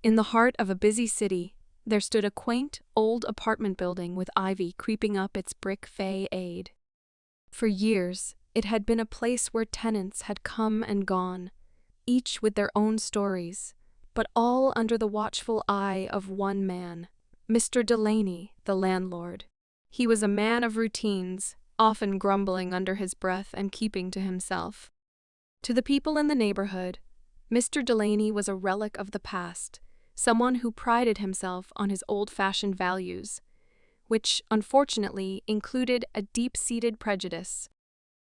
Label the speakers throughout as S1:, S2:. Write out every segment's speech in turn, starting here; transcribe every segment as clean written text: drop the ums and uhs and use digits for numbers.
S1: In the heart of a busy city, there stood a quaint, old apartment building with ivy creeping up its brick facade. For years, it had been a place where tenants had come and gone, each with their own stories, but all under the watchful eye of one man, Mr. Delaney, the landlord. He was a man of routines, often grumbling under his breath and keeping to himself. To the people in the neighborhood, Mr. Delaney was a relic of the past, someone who prided himself on his old-fashioned values, which, unfortunately, included a deep-seated prejudice.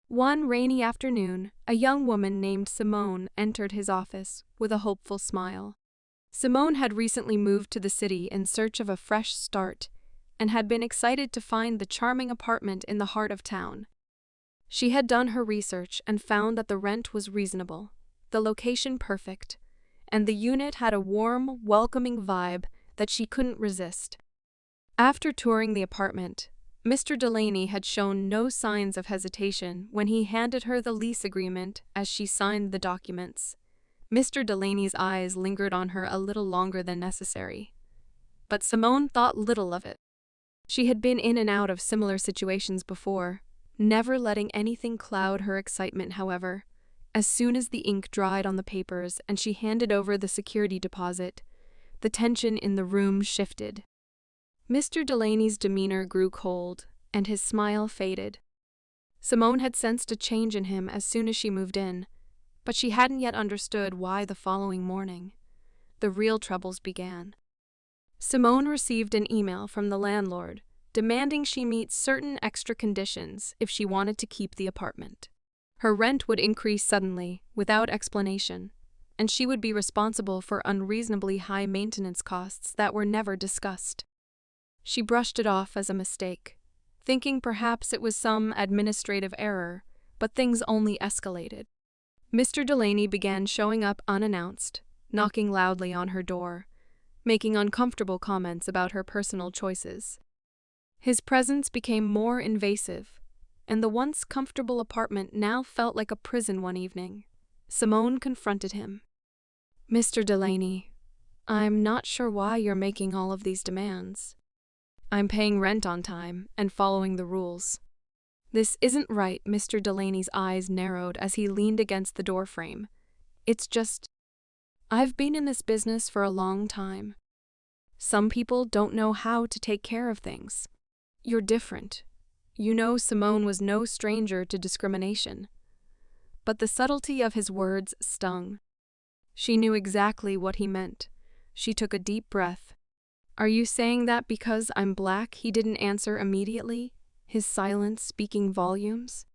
S1: One rainy afternoon, a young woman named Simone entered his office with a hopeful smile. Simone had recently moved to the city in search of a fresh start and had been excited to find the charming apartment in the heart of town. She had done her research and found that the rent was reasonable, the location perfect, and the unit had a warm, welcoming vibe that she couldn't resist. After touring the apartment, Mr. Delaney had shown no signs of hesitation when he handed her the lease agreement as she signed the documents. Mr. Delaney's eyes lingered on her a little longer than necessary. But Simone thought little of it. She had been in and out of similar situations before, never letting anything cloud her excitement, however. As soon as the ink dried on the papers and she handed over the security deposit, the tension in the room shifted. Mr. Delaney's demeanor grew cold, and his smile faded. Simone had sensed a change in him as soon as she moved in, but she hadn't yet understood why the following morning. The real troubles began. Simone received an email from the landlord demanding she meet certain extra conditions if she wanted to keep the apartment. Her rent would increase suddenly, without explanation, and she would be responsible for unreasonably high maintenance costs that were never discussed. She brushed it off as a mistake, thinking perhaps it was some administrative error, but things only escalated. Mr. Delaney began showing up unannounced, knocking loudly on her door, making uncomfortable comments about her personal choices. His presence became more invasive, and the once comfortable apartment now felt like a prison one evening. Simone confronted him. "Mr. Delaney, I'm not sure why you're making all of these demands. I'm paying rent on time and following the rules." "This isn't right." Mr. Delaney's eyes narrowed as he leaned against the doorframe. "It's just, I've been in this business for a long time. Some people don't know how to take care of things. You're different." You know, Simone was no stranger to discrimination. But the subtlety of his words stung. She knew exactly what he meant. She took a deep breath. "Are you saying that because I'm black?" He didn't answer immediately, his silence speaking volumes.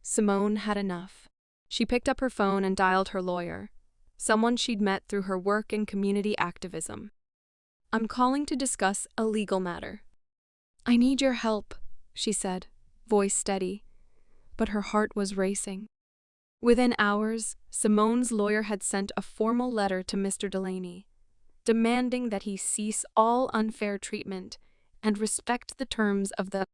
S1: Simone had enough. She picked up her phone and dialed her lawyer, someone she'd met through her work in community activism. "I'm calling to discuss a legal matter." "I need your help," she said, voice steady, but her heart was racing. Within hours, Simone's lawyer had sent a formal letter to Mr. Delaney, demanding that he cease all unfair treatment and respect the terms of the